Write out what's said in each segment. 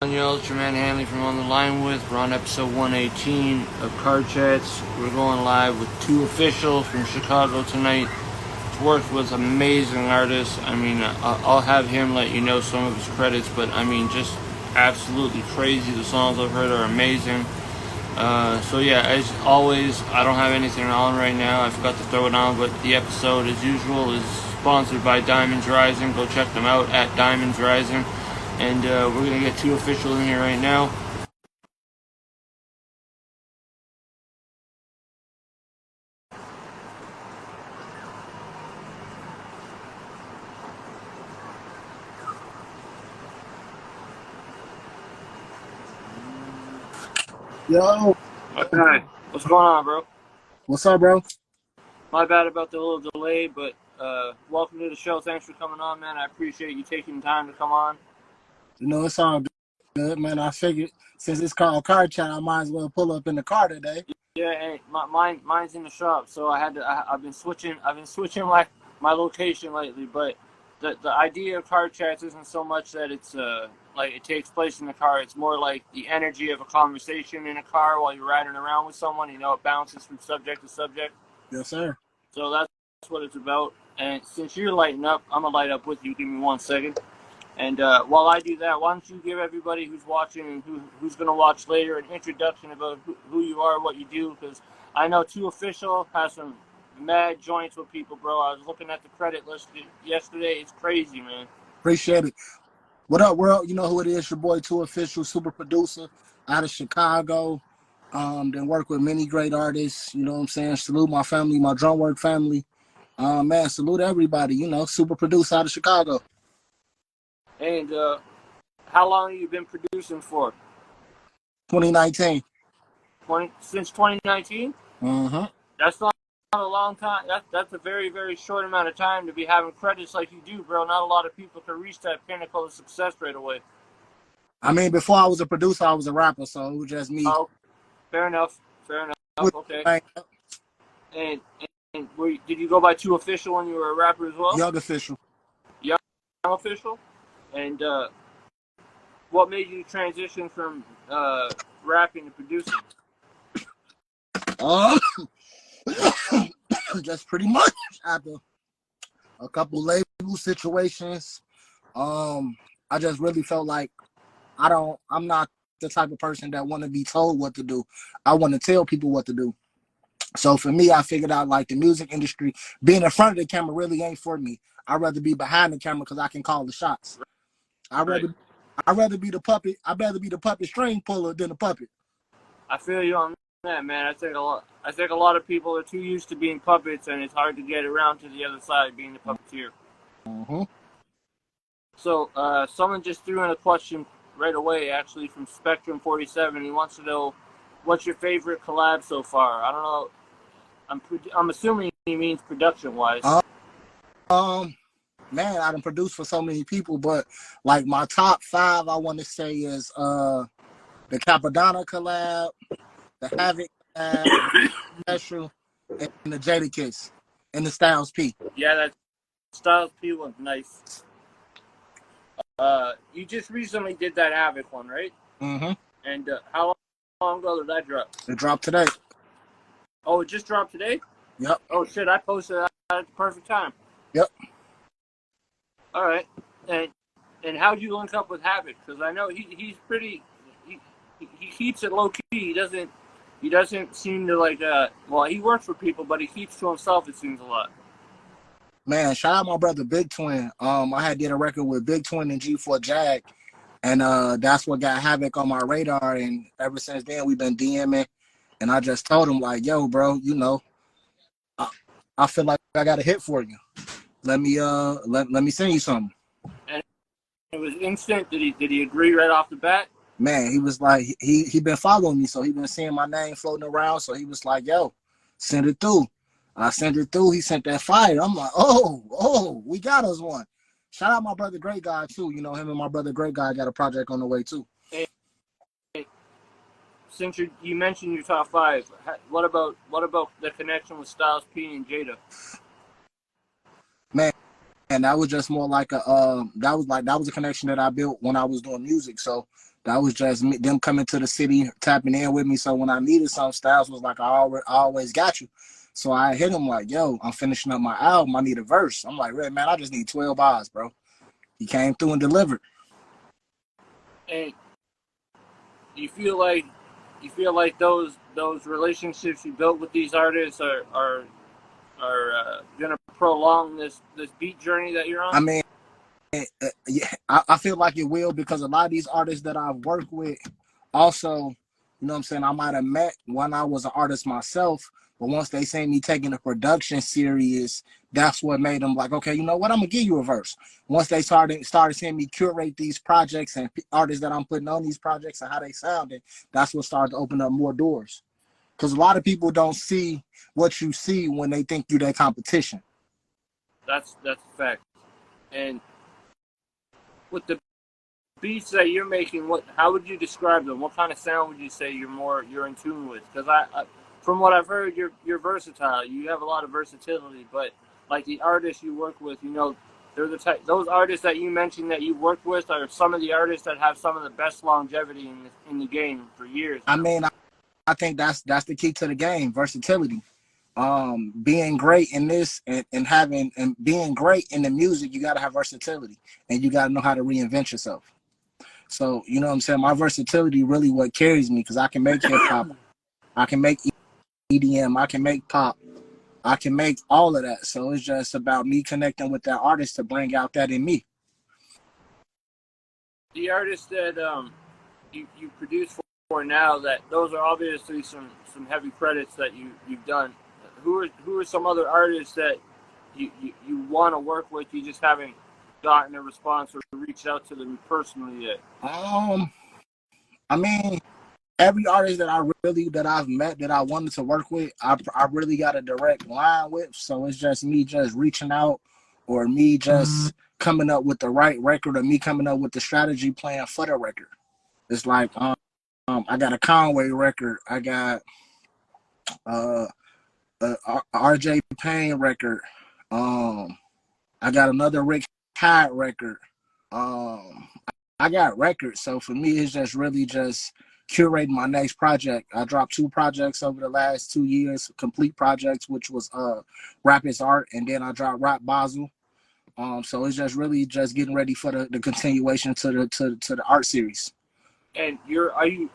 Yo, it's your man Hanley from On the Line With. We're on episode 118 of Card Chats. We're going live with two officials from Chicago tonight. He's worked with amazing artists. I mean, I'll have him let you know some of his credits, but I mean, just absolutely crazy. The songs I've heard are amazing. So yeah, as always, I don't have anything on right now. I forgot to throw it on, but the episode, as usual, is sponsored by Diamonds Rising. Go check them out at Diamonds Rising. And we're going to get two official in here right now. Yo. Okay. What's going on, bro? What's up, bro? My bad about the little delay, but welcome to the show. Thanks for coming on, man. I appreciate you taking the time to come on. You know, it's all good, man. I figured since it's called Card Chat, I might as well pull up in the car today. Yeah, hey, mine's in the shop, so I've been switching my location lately, but the idea of Card Chats isn't so much that it's like it takes place in the car. It's more like the energy of a conversation in a car while you're riding around with someone. You know, it bounces from subject to subject. Yes, sir. So that's what it's about. And since you're lighting up, I'm going to light up with you. Give me 1 second. And while I do that, why don't you give everybody who's watching and who's going to watch later an introduction about who you are, what you do, because I know Two Official has some mad joints with people, bro. I was looking at the credit list yesterday. It's crazy, man. Appreciate it. What up, world? You know who it is, your boy Two Official, super producer out of Chicago. Then work with many great artists, you know what I'm saying? Salute my family, my drum work family. Man, salute everybody, you know, super producer out of Chicago. And how long have you been producing for? 2019. Since 2019? Uh-huh. That's not a long time. That's a very, very short amount of time to be having credits like you do, bro. Not a lot of people can reach that pinnacle of success right away. I mean, before I was a producer, I was a rapper, so it was just me. Oh, fair enough. Okay. And did you go by Two Official when you were a rapper as well? Young Official. Young Official? And what made you transition from rapping to producing? Just pretty much after a couple label situations, I just really felt like I'm not the type of person that want to be told what to do. I want to tell people what to do. So for me, I figured out like the music industry, being in front of the camera really ain't for me. I'd rather be behind the camera because I can call the shots. I'd rather be the puppet. I'd rather be the puppet string puller than the puppet. I feel you on that, man. I think a lot of people are too used to being puppets, and it's hard to get around to the other side, being the puppeteer. Mm-hmm. So someone just threw in a question right away, actually, from Spectrum 47. He wants to know, what's your favorite collab so far? I don't know. I'm assuming he means production-wise. Man, I done produced for so many people, but like my top 5, I want to say is the Capadonna collab, the Havoc collab, Special, and the Jadakiss, and the Styles P. Yeah, that Styles P one's nice. You just recently did that Havoc one, right? Mm-hmm. And how long ago did that drop? It dropped today. Oh, it just dropped today? Yep. Oh, shit, I posted that at the perfect time. Yep. All right. And how'd you link up with Havoc? Because I know he's pretty... He keeps it low-key. He doesn't seem to like... well, he works for people, but he keeps to himself, it seems a lot. Man, shout out my brother Big Twin. I had did a record with Big Twin and G4 Jag, and that's what got Havoc on my radar. And ever since then, we've been DMing. And I just told him like, "Yo, bro, you know, I feel like I got a hit for you. Let me send you something." And it was instant. Did he agree right off the bat? Man, he was like, he been following me, so he been seeing my name floating around. So he was like, "Yo, send it through." I sent it through. He sent that fire. I'm like, oh, we got us one. Shout out my brother Great Guy too. You know, him and my brother Great Guy got a project on the way too. Hey, since you mentioned your top 5, what about the connection with Styles P and Jada? Man, that was just more like that was a connection that I built when I was doing music. So That was just me, them coming to the city, tapping in with me. So when I needed some, Styles was like, I always got you. So I hit him like, yo, I'm finishing up my album. I need a verse. I'm like, man, I just need 12 bars, bro. He came through and delivered. And you feel like those relationships you built with these artists are gonna prolong this beat journey that you're I on? mean, yeah, I feel like it will because a lot of these artists that I've worked with also, you know what I'm saying, I might have met when I was an artist myself, but once they see me taking the production serious, that's what made them like, okay, you know what, I'm gonna give you a verse. Once they started seeing me curate these projects and artists that I'm putting on these projects and how they sounded, that's what started to open up more doors. Because a lot of people don't see what you see when they think you're their competition. That's a fact. And with the beats that you're making, how would you describe them? What kind of sound would you say you're in tune with? Because from what I've heard, you're versatile. You have a lot of versatility. But like the artists you work with, they're the type. Those artists that you mentioned that you work with are some of the artists that have some of the best longevity in the game for years I now. mean, I think that's the key to the game, versatility. Being great in this and having and being great in the music, you got to have versatility and you got to know how to reinvent yourself. So you know what I'm saying, my versatility really what carries me because I can make hip hop, I can make EDM, I can make pop, I can make all of that. So it's just about me connecting with that artist to bring out that in me. The artists that you produce for now, that those are obviously some heavy credits that you've done. Who are some other artists that you want to work with? You just haven't gotten a response or reached out to them personally yet. um I mean, every artist that I've met that I wanted to work with, I really got a direct line with. So it's just me just reaching out or me just coming up with the right record or me coming up with the strategy plan for the record. It's like I got a Conway record, I got uh, a RJ Payne record, um I got another Rick Hyde record. Um, I got records, so for me, it's just really just curating my next project. I dropped 2 projects over the last 2 years, complete projects, which was Rap is Art, and then I dropped Rap Basel. So it's just really just getting ready for the continuation to the art series. And are you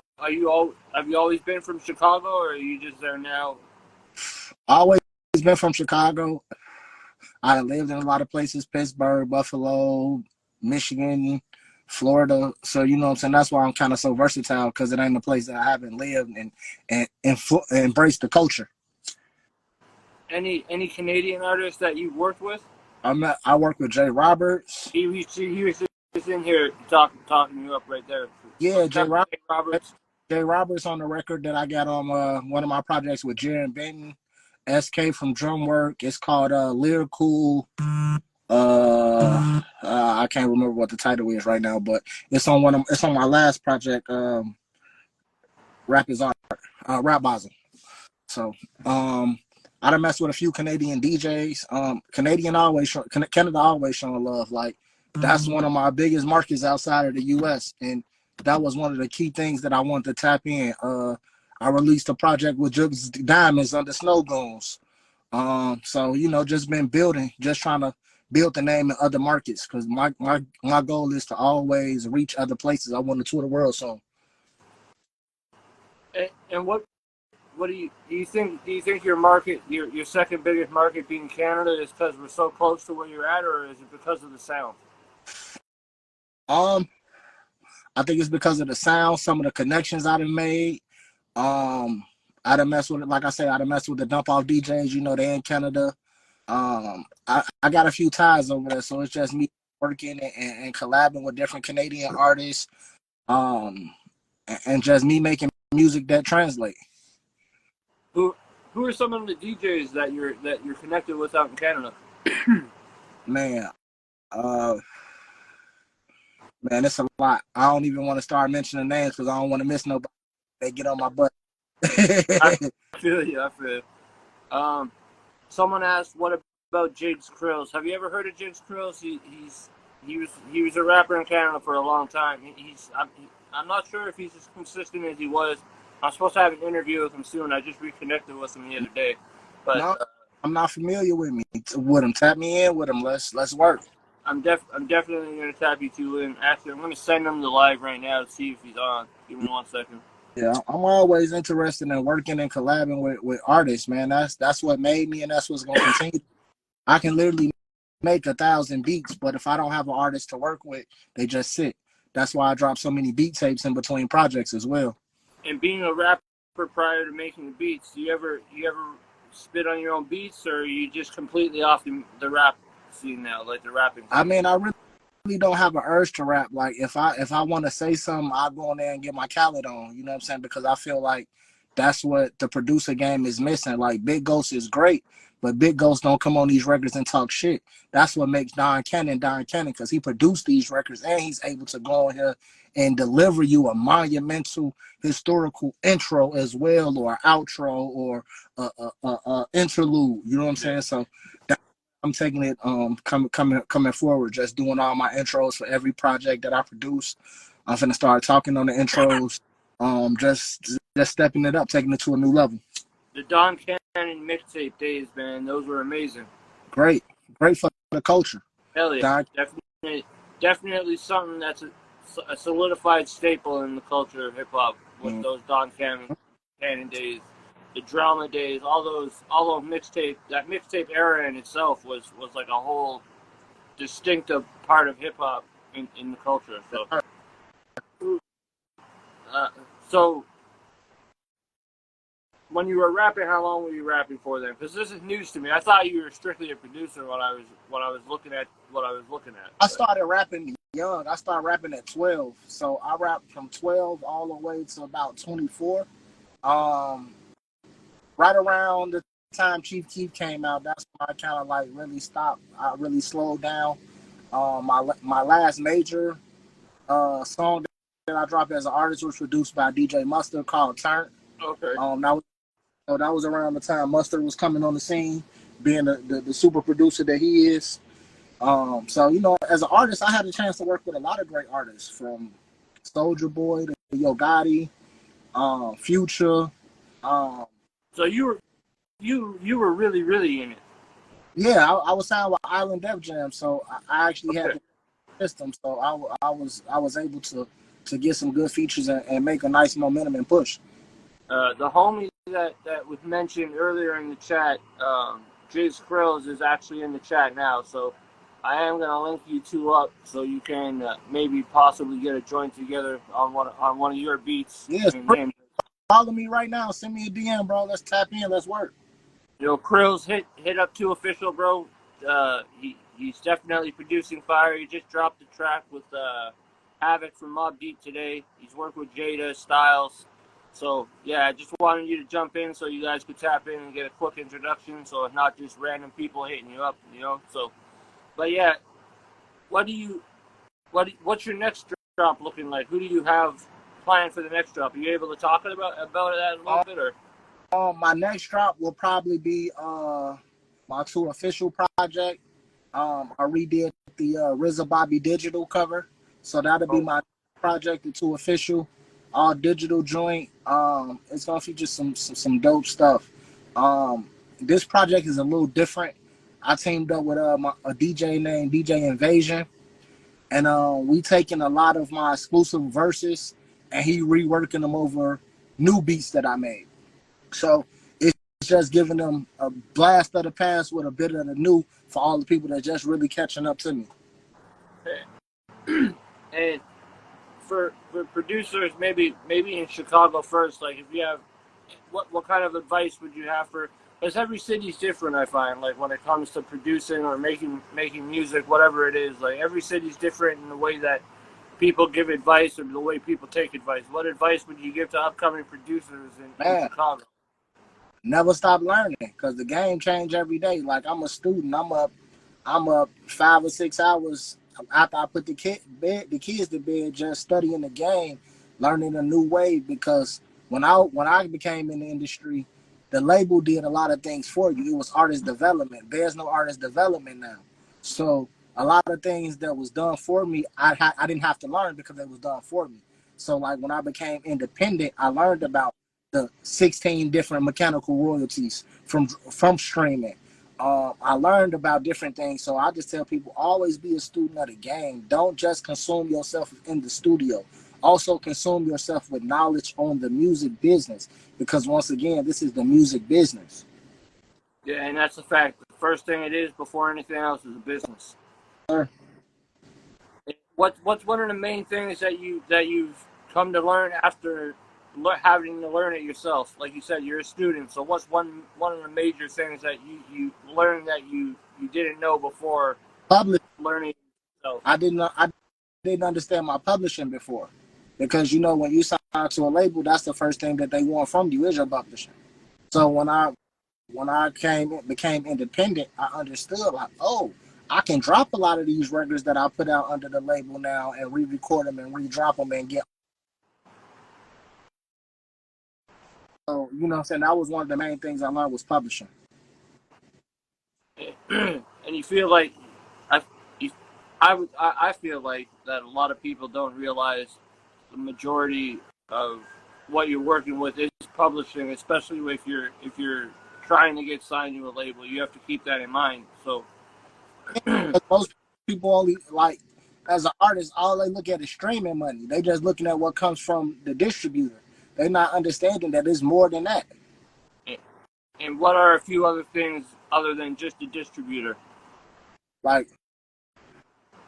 all have you always been from Chicago, or are you just there now? I always been from Chicago. I lived in a lot of places: Pittsburgh, Buffalo, Michigan, Florida. So you know what I'm saying. That's why I'm kind of so versatile because it ain't a place that I haven't lived and embraced the culture. Any Canadian artists that you've worked with? I work with Jay Roberts. He was just in here talking you up right there. Yeah, Shout out to Jay Roberts. Jay Roberts on the record that I got on one of my projects with Jaron Benton, SK from Drumwork. It's called Lyrical. I can't remember what the title is right now, but it's on my last project. Rap is Art, Rap Basel. So I done messed with a few Canadian DJs. Canada always showing love. Like that's one of my biggest markets outside of the US. And that was one of the key things that I wanted to tap in. I released a project with Jugs Diamonds under Snow Goons. So you know, just been building, just trying to build the name in other markets because my goal is to always reach other places. I want to tour the world soon. And what do you think your market, your second biggest market being Canada, is because we're so close to where you're at, or is it because of the sound? Um, I think it's because of the sound, some of the connections I've made. Um, I done messed with it, like I said, I done messed with the dump off DJs. You know, they in Canada. I got a few ties over there, so it's just me working and collabing with different Canadian artists. Um, and just me making music that translate. Who who are some of the DJs that you're connected with out in Canada? Man, uh, man, it's a lot. I don't even want to start mentioning names because I don't want to miss nobody. They get on my butt. I feel you. I feel you. Someone asked, "What about James Krills? Have you ever heard of James Krills? He was a rapper in Canada for a long time. I'm not sure if he's as consistent as he was. I'm supposed to have an interview with him soon. I just reconnected with him the other day, but No, I'm not familiar with him. Tap me in with him. Let's work. I'm definitely gonna tap you two in. Actually, I'm gonna send him the live right now to see if he's on. Give me 1 second. Yeah, I'm always interested in working and collabing with artists, man. That's what made me, and that's what's gonna continue. I can literally make 1,000 beats, but if I don't have an artist to work with, they just sit. That's why I drop so many beat tapes in between projects as well. And being a rapper prior to making the beats, do you ever spit on your own beats, or are you just completely off the rap scene now, like the rapping scene? I mean, I really don't have an urge to rap. Like if I want to say something, I'll go in there and get my Khaled on. You know what I'm saying? Because I feel like that's what the producer game is missing. Like Big Ghost is great, but Big Ghost don't come on these records and talk shit. That's what makes Don Cannon because he produced these records and he's able to go in here and deliver you a monumental historical intro as well, or outro, or interlude. You know what I'm saying? So I'm taking it coming forward, just doing all my intros for every project that I produce. I'm finna start talking on the intros, just stepping it up, taking it to a new level. The Don Cannon mixtape days, man, those were amazing. Great for the culture. Hell yeah, definitely something that's a solidified staple in the culture of hip hop. With those Don Cannon days, the drama days, all those mixtape, that mixtape era in itself was like a whole distinctive part of hip hop in the culture. So when you were rapping, how long were you rapping for then? Because this is news to me. I thought you were strictly a producer when I was looking at what I was looking at. I started rapping young. I started rapping at 12, so I rapped from 12 all the way to about 24. Right around the time Chief Keef came out, that's when I kind of like really stopped. I really slowed down. My last major song that I dropped as an artist was produced by DJ Mustard called Turn. Okay. That was around the time Mustard was coming on the scene, being the super producer that he is. So you know, as an artist, I had a chance to work with a lot of great artists, from Soulja Boy to Yo Gotti, Future. So you were really in it. Yeah, I was signed with Island Def Jam, so I actually had the system, so I was able to get some good features and make a nice momentum and push. The homie that was mentioned earlier in the chat, Jace Krills, is actually in the chat now, so I am gonna link you two up so you can maybe possibly get a joint together on one of your beats. Yes, follow me right now. Send me a DM, bro. Let's tap in. Let's work. Yo, Krills, hit up to Offishall, bro. He's definitely producing fire. He just dropped a track with Havoc from Mobb Deep today. He's worked with Jada, Styles. So yeah, I just wanted you to jump in so you guys could tap in and get a quick introduction, so it's not just random people hitting you up, you know. So, but yeah, what's your next drop looking like? Who do you have planned for the next drop? Are you able to talk about that a little bit, or? My next drop will probably be my 2 Offishall project. I redid the RZA Bobby digital cover, so that'll be my project, the 2 Offishall, all digital joint. It's gonna feature some dope stuff. This project is a little different. I teamed up with a DJ named DJ Invasion, and we taking a lot of my exclusive verses and he reworking them over new beats that I made. So it's just giving them a blast of the past with a bit of the new for all the people that just really catching up to me. And for producers, maybe in Chicago first, like if you have, what kind of advice would you have for? Because every city's different, I find. Like when it comes to producing or making music, whatever it is, like every city's different in the way that people give advice or the way people take advice. What advice would you give to upcoming producers in Chicago? Never stop learning, because the game change every day. Like I'm a student. I'm up 5 or 6 hours after I put the kids to bed, just studying the game, learning a new way. Because when I became in the industry, the label did a lot of things for you. It was artist development. There's no artist development now. So a lot of things that was done for me, I didn't have to learn because it was done for me. So like when I became independent, I learned about the 16 different mechanical royalties from streaming. I learned about different things. So I just tell people always be a student of the game. Don't just consume yourself in the studio. Also consume yourself with knowledge on the music business, because once again, this is the music business. Yeah, and that's a fact. The first thing it is before anything else is a business. Sir. What's one of the main things that you've come to learn after having to learn it yourself? Like you said, you're a student. So what's one of the major things that you learned that you didn't know before Publish. learning yourself? I didn't understand my publishing before, because when you sign to a label, that's the first thing that they want from you is your publishing. So when I became independent, I understood like, oh, I can drop a lot of these records that I put out under the label now and re-record them and re-drop them and get. So you know what I'm saying, that was one of the main things I learned was publishing. And you feel like I, you, I feel like that a lot of people don't realize the majority of what you're working with is publishing, especially if you're trying to get signed to a label. You have to keep that in mind. So, Because most people only like, as an artist, all they look at is streaming money. They just looking at what comes from the distributor. They're not understanding that it's more than that. and what are a few other things other than just a distributor? Like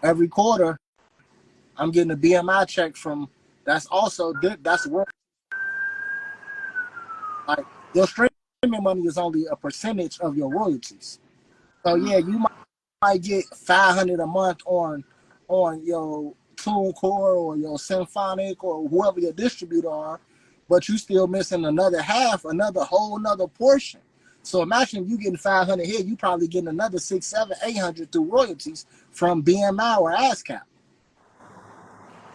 every quarter, I'm getting a BMI check from. That's where like your streaming money is only a percentage of your royalties. So yeah, you might get 500 a month on your TuneCore or your Symphonic or whoever your distributor are, but you still missing another half, another portion. So imagine you getting 500 here, you probably getting another 6, 7, 800 through royalties from BMI or ASCAP.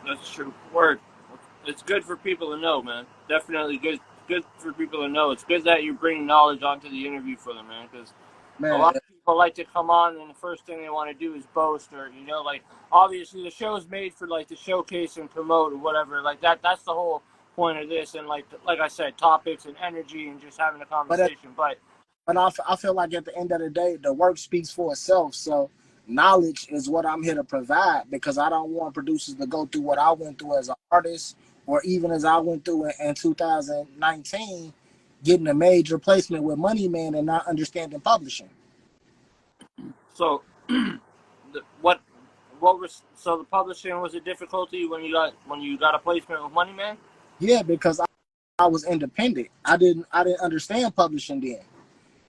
That's true. Word. It's good for people to know, man. Definitely good for people to know. It's good that you're bringing knowledge onto the interview for them, man, because a Man, lot of people like to come on and the first thing they want to do is boast, or like obviously the show is made for like to showcase and promote or whatever, like that's the whole point of this, and like I said, topics and energy and just having a but conversation. But I feel like at the end of the day, the work speaks for itself. So knowledge is what I'm here to provide, because I don't want producers to go through what I went through as an artist, or even as I went through in 2019, getting a major placement with Money Man and not understanding publishing. so what was so the publishing was a difficulty when you got a placement with Money Man? Yeah, because I was independent. I didn't understand publishing then,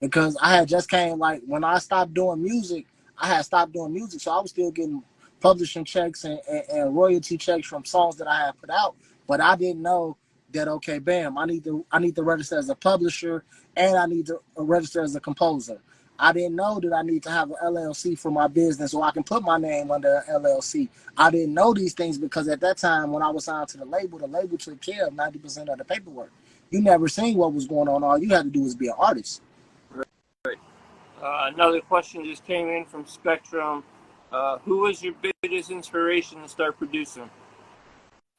because I had just came, like when I stopped doing music, I had stopped doing music, so I was still getting publishing checks and royalty checks from songs that I had put out, but I didn't know that, okay, bam, I need to register as a publisher, and I need to register as a composer. I didn't know that I need to have an LLC for my business, so I can put my name under an LLC. I didn't know these things because at that time when I was signed to the label took care of 90% of the paperwork. You never seen what was going on. All you had to do was be an artist. Right. Another question just came in from Spectrum. Who was your biggest inspiration to start producing?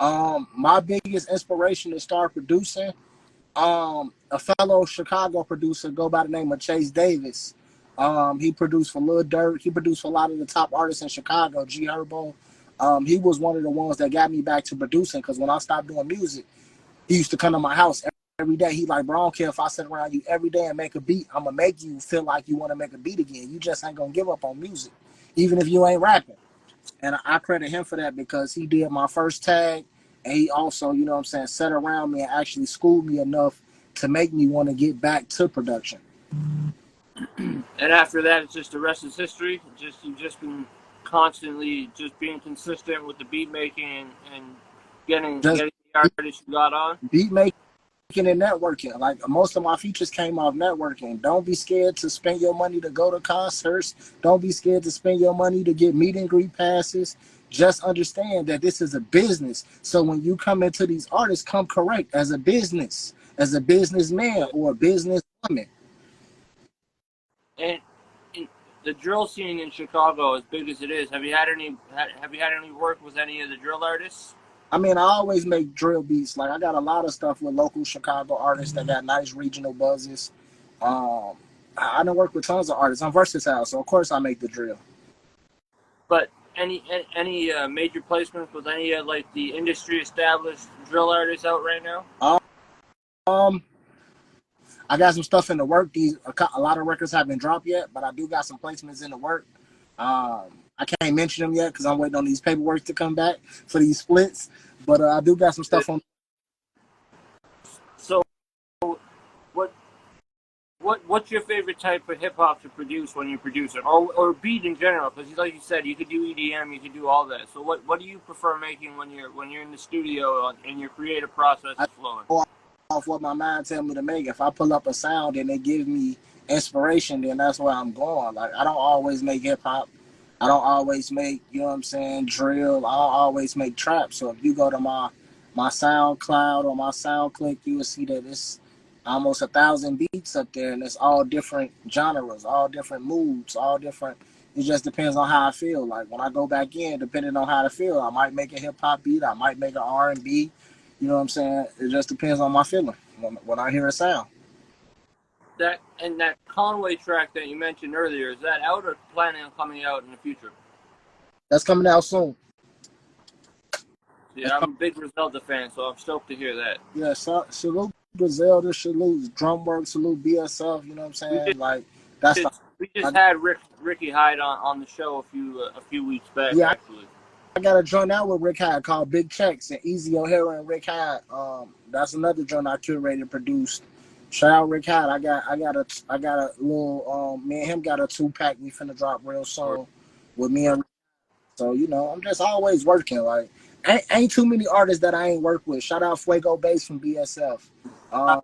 My biggest inspiration to start producing, a fellow Chicago producer go by the name of Chase Davis. He produced for Lil Durk. He produced for a lot of the top artists in Chicago, G Herbo. He was one of the ones that got me back to producing, because when I stopped doing music, he used to come to my house every day. He like, bro, I don't care if I sit around you every day and make a beat. I'm gonna make you feel like you want to make a beat again. You just ain't gonna give up on music, even if you ain't rapping. And I credit him for that, because he did my first tag, and he also, sat around me and actually schooled me enough to make me want to get back to production. And after that, it's just the rest is history. You've just been constantly just being consistent with the beat making and Just getting the artists you got on. beat making and networking. Like most of my features came off networking. Don't be scared to spend your money to go to concerts. Don't be scared to spend your money to get meet and greet passes. Just understand that this is a business. So when you come into these artists, come correct as a businessman or a businesswoman. And in the drill scene in Chicago, as big as it is, have you had any work with any of the drill artists? I mean, I always make drill beats. Like I got a lot of stuff with local Chicago artists that got nice regional buzzes. Um, I done work with tons of artists. I'm versatile, so of course I make the drill. But any major placements with any like the industry established drill artists out right now? Um, I got some stuff in the work. A lot of records haven't dropped yet, but I do got some placements in the work. I can't mention them yet because I'm waiting on these paperwork to come back for these splits. But I do got some stuff on. So what what's your favorite type of hip hop to produce when you produce it, or beat in general? Because like you said, you could do EDM, you could do all that. So what do you prefer making when you're in the studio and your creative process is flowing? Off what my mind tell me to make. If I pull up a sound and it gives me inspiration, then that's where I'm going. Like I don't always make hip hop. I don't always make, you know what I'm saying, drill. I don't always make trap. So if you go to my SoundCloud or my SoundClick, you will see that it's almost 1,000 beats up there, and it's all different genres, all different moods, all different. It just depends on how I feel. Like when I go back in, depending on how I feel, I might make a hip hop beat. I might make an R&B. You know what I'm saying? It just depends on my feeling when I hear a sound. That Conway track that you mentioned earlier, is that out or planning on coming out in the future? That's coming out soon. Yeah, I'm a big Griselda fan, so I'm stoked to hear that. Yeah, salute Griselda, salute Drumwork, salute BSF. You know what I'm saying? Like that's the. We just had Ricky Hyde on the show a few weeks back, Yeah, actually. I got a joint out with Rick Hyde called Big Checks and Easy O'Hara and Rick Hyde. That's another joint I curated, produced. Shout out Rick Hyde. I got a little. Me and him got a 2-pack. We finna drop real soon with me and. So you know, I'm just always working. Like ain't too many artists that I ain't worked with. Shout out Fuego Bass from BSF. How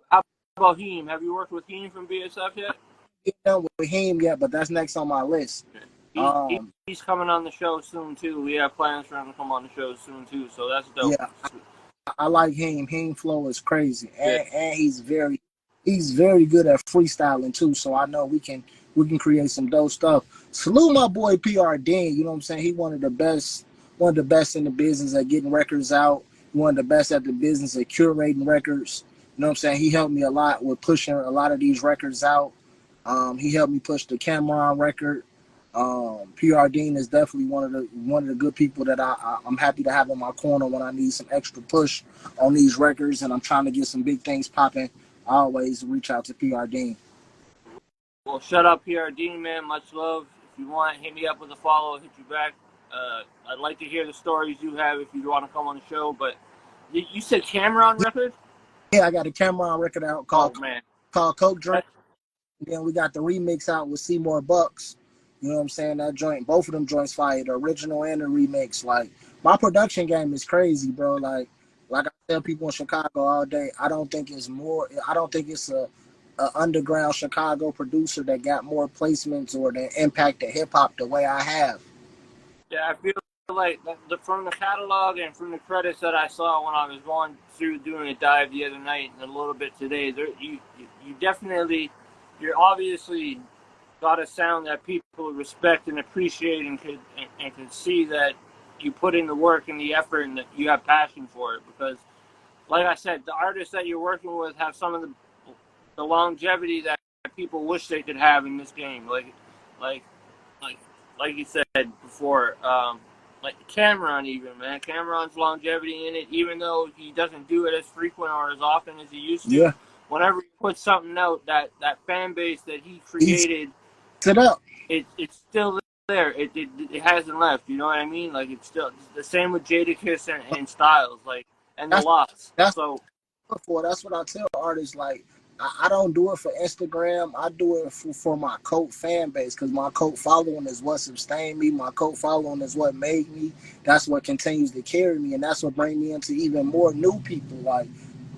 about Heem? Have you worked with Heem from BSF yet? Ain't done with him yet, but that's next on my list. He's coming on the show soon too. We have plans for him to come on the show soon too. So that's dope. Yeah, I like him. Him flow is crazy, Yeah. and he's very good at freestyling too. So I know we can create some dope stuff. Salute my boy PR Dean. You know what I'm saying? He one of the best in the business at getting records out. One of the best at the business at curating records. You know what I'm saying? He helped me a lot with pushing a lot of these records out. He helped me push the Cameron record. PR Dean is definitely one of the good people that I'm happy to have in my corner when I need some extra push on these records and I'm trying to get some big things popping. I always reach out to PR Dean. Well, shut up, PR Dean, man. Much love. If you want, hit me up with a follow. I'll hit you back. I'd like to hear the stories you have if you want to come on the show. But you said Cameron record? Yeah, I got a Cameron record out called Coke Drink. And then we got the remix out with Seymour Bucks. You know what I'm saying? That joint, both of them joints fire, the original and the remix. Like my production game is crazy, bro. Like I tell people in Chicago all day, I don't think it's a underground Chicago producer that got more placements or that impacted hip hop the way I have. Yeah, I feel like from the catalog and from the credits that I saw when I was going through doing a dive the other night and a little bit today, you definitely, you're obviously got a sound that people respect and appreciate and can see that you put in the work and the effort and that you have passion for it. Because, like I said, the artists that you're working with have some of the longevity that people wish they could have in this game. Like like like you said before, like Cameron even, man. Cameron's longevity in it, even though he doesn't do it as frequent or as often as he used to. Yeah. Whenever he puts something out, that fan base that he created, it's still there. It hasn't left. You know what I mean? Like it's still the same with Jadakiss and Styles, like and the Lots. So that's what I tell artists. Like I don't do it for Instagram. I do it for my cult fan base because my cult following is what sustained me. My cult following is what made me. That's what continues to carry me, and that's what brings me into even more new people. Like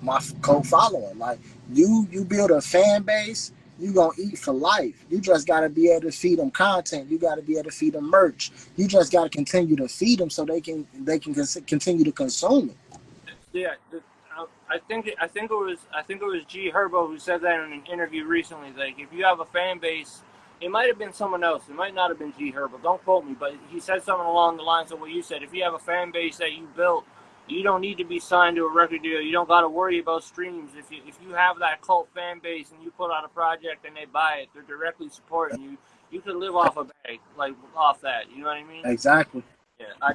my cult following. Like you build a fan base, you gonna eat for life. You just gotta be able to feed them content. You gotta be able to feed them merch. You just gotta continue to feed them so they can continue to consume it. Yeah, I think it was G Herbo who said that in an interview recently. Like, if you have a fan base, it might have been someone else. It might not have been G Herbo. Don't quote me, but he said something along the lines of what you said. If you have a fan base that you built You don't need to be signed to a record deal. You don't got to worry about streams. If you have that cult fan base and you put out a project and they buy it, they're directly supporting you. You can live off a bag, like off that. You know what I mean? Exactly. Yeah, I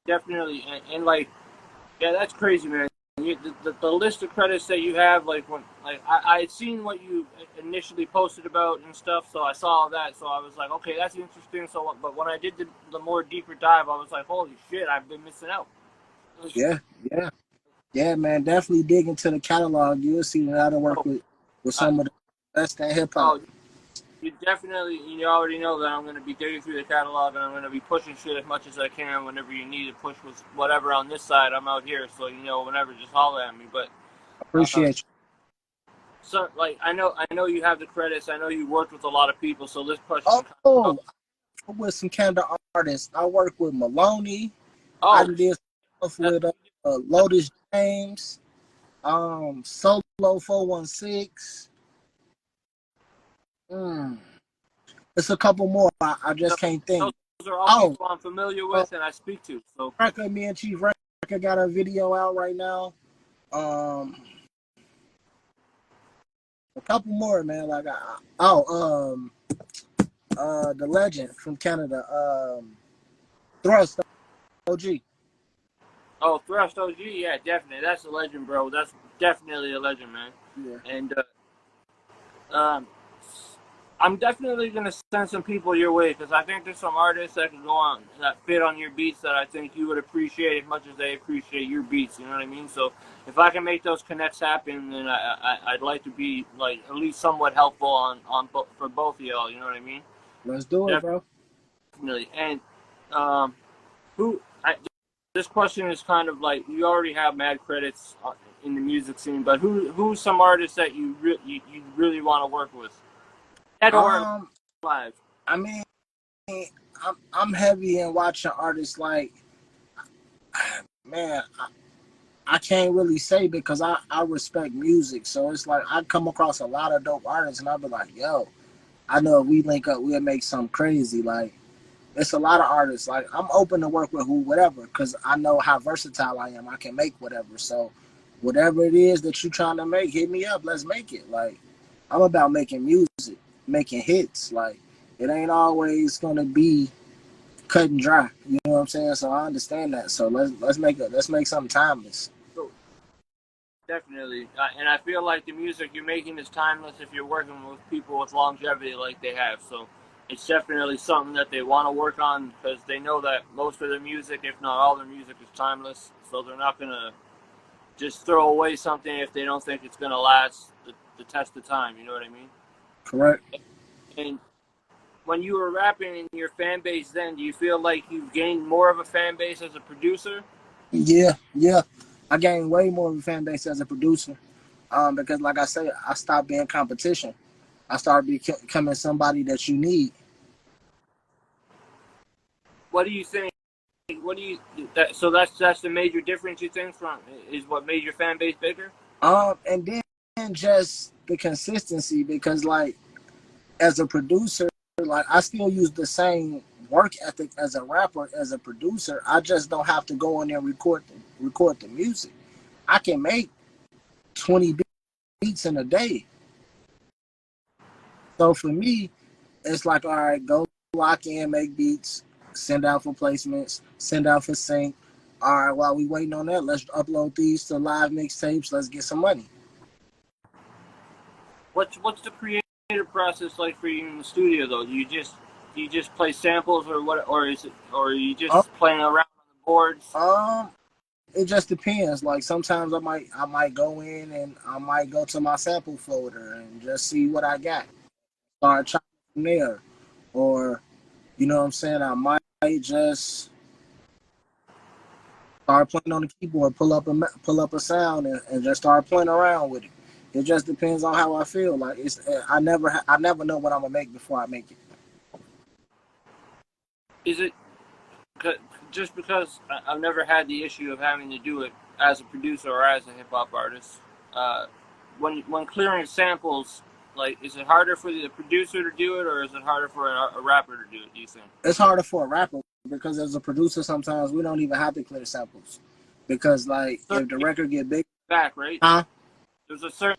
definitely and like yeah, that's crazy, man. The list of credits that you have, like when like I had seen what you initially posted about and stuff, so I saw that, so I was like, okay, that's interesting. So, but when I did the more deeper dive, I was like, holy shit, I've been missing out. Yeah, yeah, yeah, man. Definitely dig into the catalog. You'll see that I done work Oh, with I, some of the best in hip hop. oh, you already know that I'm going to be digging through the catalog and I'm going to be pushing shit as much as I can whenever you need to push with whatever on this side. I'm out here, so whenever, just holler at me. But uh, Appreciate so like I know you have the credits. I know you worked with a lot of people, so this question you. kind of, Oh, I'm with some Canada artists. I work with Maloney. I oh did stuff that, with Lotus James, Solo 416. It's a couple more. I just can't those think. are all Oh, people I'm familiar with and I speak to. So Record, me and Chief Record got a video out right now. Um, a couple more, man. Like, the legend from Canada, Thrust OG. oh, Thrust OG, yeah, definitely, that's a legend, bro. That's definitely a legend, man. Yeah, And um, I'm definitely gonna send some people your way because I think there's some artists that can go on that fit on your beats that I think you would appreciate as much as they appreciate your beats. You know what I mean? So if I can make those connects happen, then I'd like to be like at least somewhat helpful for both of y'all. You know what I mean? let's do it, bro. Definitely. And um, who I, this question is kind of like you already have mad credits in the music scene, but who's some artists that you really want to work with, dead or Um, live? I mean, I'm heavy in watching artists like, man, I can't really say because I respect music. So it's like I come across a lot of dope artists and I'll be like, yo, I know if we link up, we'll make something crazy. Like, it's a lot of artists. Like, I'm open to work with whatever because I know how versatile I am. I can make whatever. So whatever it is that you're trying to make, hit me up. Let's make it. Like, I'm about making music, making hits. Like, it ain't always gonna be cut and dry. You know what I'm saying? So I understand that. So let's make something timeless. So definitely, and I feel like the music you're making is timeless if you're working with people with longevity like they have. So it's definitely something that they want to work on because they know that most of their music, if not all their music, is timeless. So they're not gonna just throw away something if they don't think it's gonna last the test of time. You know what I mean? Correct. And when you were rapping in your fan base, then do you feel like you've gained more of a fan base as a producer? Yeah, yeah. I gained way more of a fan base as a producer. Because like I said, I stopped being competition. I started becoming somebody that you need. What do you think? What do you so that's the major difference you think from is what made your fan base bigger? And then just the consistency because like as a producer, like I still use the same work ethic as a rapper, as a producer. I just don't have to go in there and record the music. I can make 20 beats in a day. So for me, it's like, all right, go lock in, make beats, send out for placements, send out for sync. All right, while we waiting on that, let's upload these to live mixtapes. Let's get some money. What's the creative process like for you in the studio though? Do you just play samples or what, or are you Um, just playing around on the boards? um, it just depends. Like sometimes I might go in and I might go to my sample folder and just see what I got. Start chopping from there, or you know what I'm saying. I might just start playing on the keyboard, pull up a sound, and just start playing around with it. It just depends on how I feel. Like I never know what I'm gonna make before I make it. Is it just because I've never had the issue of having to do it as a producer or as a hip hop artist? Uh, when clearing samples, like, is it harder for the producer to do it, or is it harder for a rapper to do it? Do you think? It's harder for a rapper because as a producer, sometimes we don't even have to clear samples. because like if the record get big, back, right? huh? There's a certain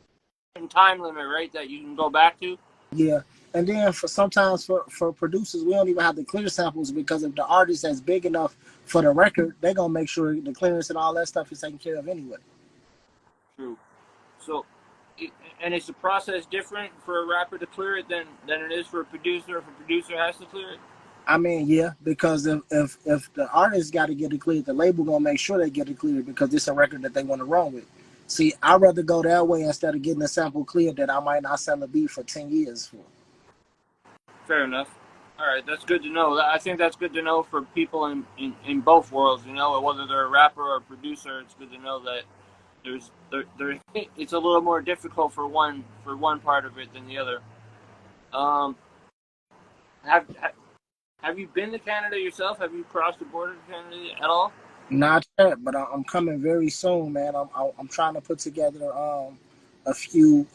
time limit, right, that you can go back to. Yeah. And then for sometimes for producers, we don't even have to clear samples because if the artist is big enough for the record, they're gonna make sure the clearance and all that stuff is taken care of anyway. True. So, and is the process different for a rapper to clear it than it is for a producer if a producer has to clear it? I mean, yeah, because if the artist got to get it cleared, the label gonna make sure they get it cleared because it's a record that they want to run with. See, I'd rather go that way instead of getting a sample cleared that I might not sell a beat for 10 years for. Fair enough. All right, that's good to know. I think that's good to know for people in both worlds. You know, whether they're a rapper or a producer, it's good to know that it's a little more difficult for one part of it than the other. Um, have have you been to Canada yourself? Have you crossed the border to Canada at all? Not yet, but I'm coming very soon, man. I'm trying to put together a few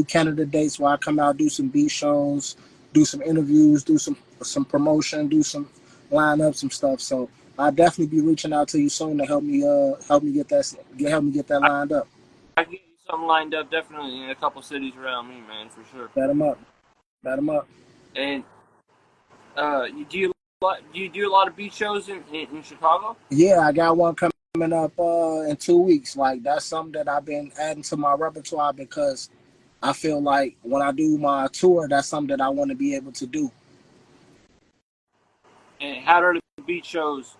Canada dates where I come out, do some beat shows, do some interviews, do some promotion, do some line up some stuff. So I'll definitely be reaching out to you soon to help me get that lined up. I can get you something lined up definitely in a couple cities around me, man, for sure. Bet 'em up. And do you do a lot of beat shows in Chicago? Yeah, I got one coming up in 2 weeks. Like that's something that I've been adding to my repertoire because I feel like when I do my tour, that's something that I want to be able to do. And how do the beat shows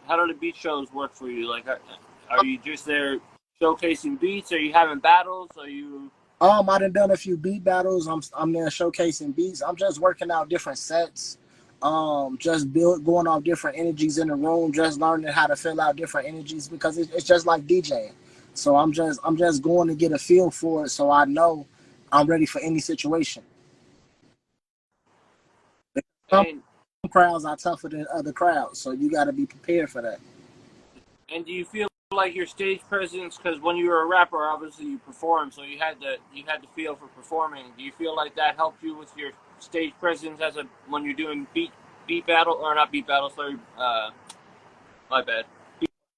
work for you? Like, are you just there showcasing beats? Are you having battles? Are you? I done a few beat battles. I'm there showcasing beats. I'm just working out different sets. Just going off different energies in the room. Just learning how to fill out different energies because it's just like DJing. So I'm just going to get a feel for it, so I know I'm ready for any situation. Some crowds are tougher than other crowds, so you got to be prepared for that. And do you feel like your stage presence? Because when you were a rapper, obviously you performed, so you had the feel for performing. Do you feel like that helped you with your stage presence when you're doing beat battle or not beat battle? Sorry, my bad.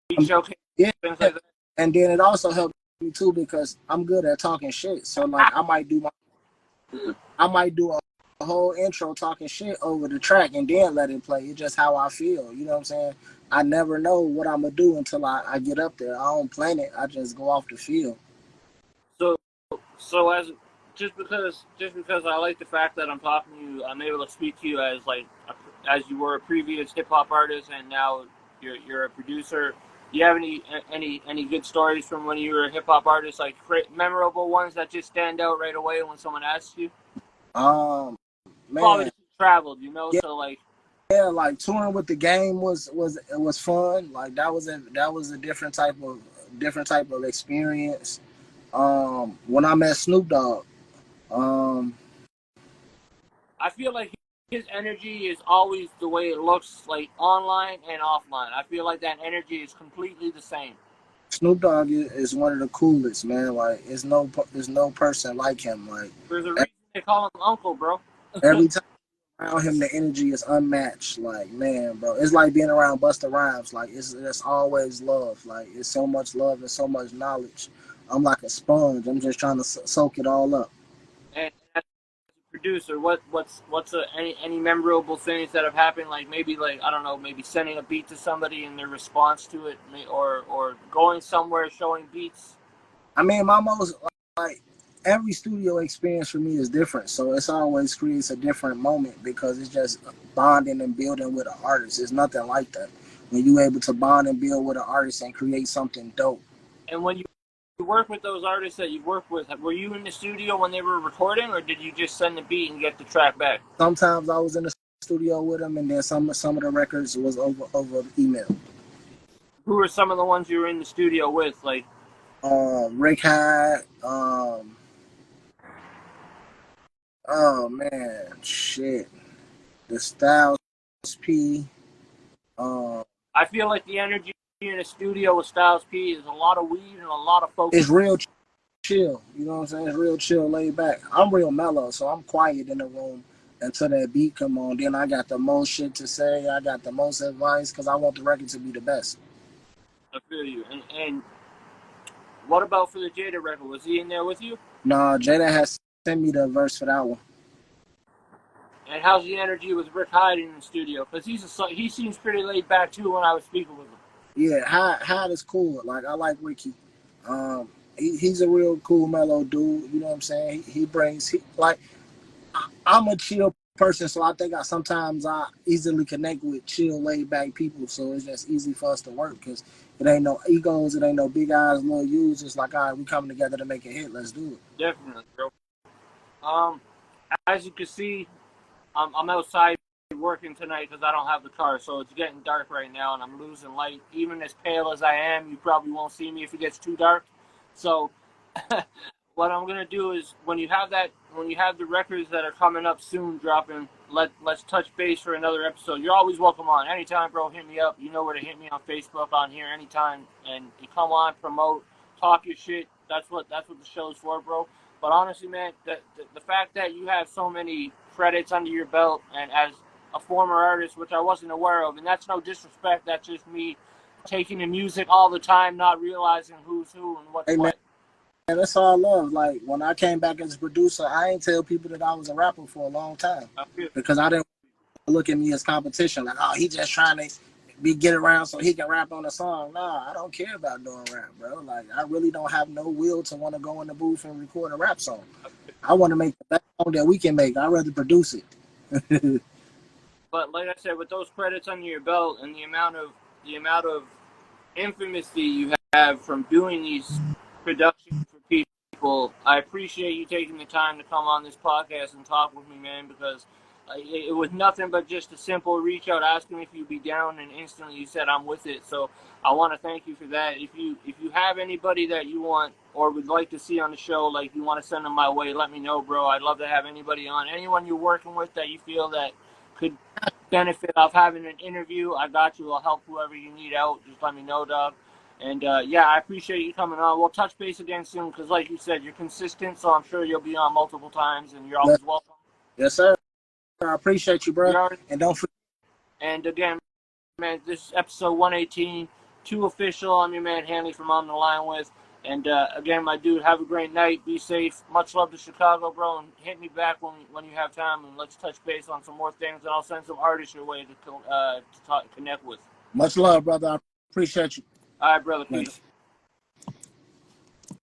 Beat showcase, yeah, things like that. And then it also helped me too because I'm good at talking shit. So like I might do a whole intro talking shit over the track and then let it play. It's just how I feel. You know what I'm saying? I never know what I'm gonna do until I get up there. I don't plan it. I just go off the feel. So just because I like the fact that I'm talking to you, I'm able to speak to you as you were a previous hip hop artist and now you're a producer. Do you have any good stories from when you were a hip hop artist, like memorable ones that just stand out right away when someone asks you? Man, probably traveled, you know. Yeah. So like, yeah, like touring with the game was fun. Like that was a different type of experience. When I met Snoop Dogg, I feel like his energy is always the way it looks, like online and offline. I feel like that energy is completely the same. Snoop Dogg is one of the coolest, man. Like, there's no person like him. Like, there's a reason they call him Uncle, bro. Every time around him, the energy is unmatched. Like, man, bro, it's like being around Busta Rhymes. Like, it's always love. Like, it's so much love and so much knowledge. I'm like a sponge. I'm just trying to soak it all up. And as a producer, what's any memorable things that have happened? Like maybe I don't know, maybe sending a beat to somebody and their response to it, or going somewhere showing beats. I mean, my most every studio experience for me is different, so it's always creates a different moment because it's just bonding and building with an artist. It's nothing like that when you're able to bond and build with an artist and create something dope. And when you work with those artists that you work with, were you in the studio when they were recording, or did you just send the beat and get the track back? Sometimes I was in the studio with them, and then some of the records was over email. Who were some of the ones you were in the studio with, like? Rick Hyde. Oh man, shit. The Styles P. I feel like the energy in a studio with Styles P is a lot of weed and a lot of focus. It's real chill. You know what I'm saying? It's real chill, laid back. I'm real mellow, so I'm quiet in the room until that beat come on. Then I got the most shit to say. I got the most advice because I want the record to be the best. I feel you. And What about for the Jada record? Was he in there with you? No, Jada has sent me the verse for that one. And how's the energy with Rick Hyde in the studio? Because he seems pretty laid back too when I was speaking with him. Yeah, Hyde is cool. Like I like Ricky. He's a real cool, mellow dude. You know what I'm saying? He brings I'm a chill person, so I think sometimes I easily connect with chill, laid back people. So it's just easy for us to work because it ain't no egos, it ain't no big eyes, little U's. It's like, all right, we coming together to make a hit. Let's do it. Definitely, bro. As you can see, I'm outside working tonight because I don't have the car, so it's getting dark right now, and I'm losing light. Even as pale as I am, you probably won't see me if it gets too dark. So what I'm gonna do is when you have the records that are coming up soon dropping, let's touch base for another episode. You're always welcome on anytime, bro. Hit me up. You know where to hit me on Facebook, on here, anytime, and you come on, promote, talk your shit. That's what the show's for, bro. But honestly, man, the fact that you have so many credits under your belt, and as a former artist, which I wasn't aware of, and that's no disrespect. That's just me taking the music all the time, not realizing who's who and what's Hey, man. what. And that's all I love. Like when I came back as a producer, I ain't tell people that I was a rapper for a long time because I didn't look at me as competition. Like, oh, he just trying to get around so he can rap on a song. Nah, I don't care about doing rap, bro. Like I really don't have no will to want to go in the booth and record a rap song. I want to make the best song that we can make. I'd rather produce it. But like I said, with those credits under your belt and the amount of infamy you have from doing these productions for people, I appreciate you taking the time to come on this podcast and talk with me, man, because it was nothing but just a simple reach out asking if you'd be down, and instantly you said I'm with it. So I want to thank you for that. If you have anybody that you want or would like to see on the show, like you want to send them my way, let me know, bro. I'd love to have anybody on. Anyone you're working with that you feel that could benefit of having an interview, I got you. I'll help whoever you need out. Just let me know, dog. And yeah, I appreciate you coming on. We'll touch base again soon because, like you said, you're consistent, so I'm sure you'll be on multiple times, and you're always welcome. Yes, sir. I appreciate you, bro. And don't forget. And again, man, this is episode 118, 2 Official. I'm your man, Hanley from On the Line With. And again, my dude, have a great night. Be safe. Much love to Chicago, bro. And hit me back when you have time, and let's touch base on some more things. And I'll send some artists your way to connect with. Much love, brother. I appreciate you. All right, brother. Peace.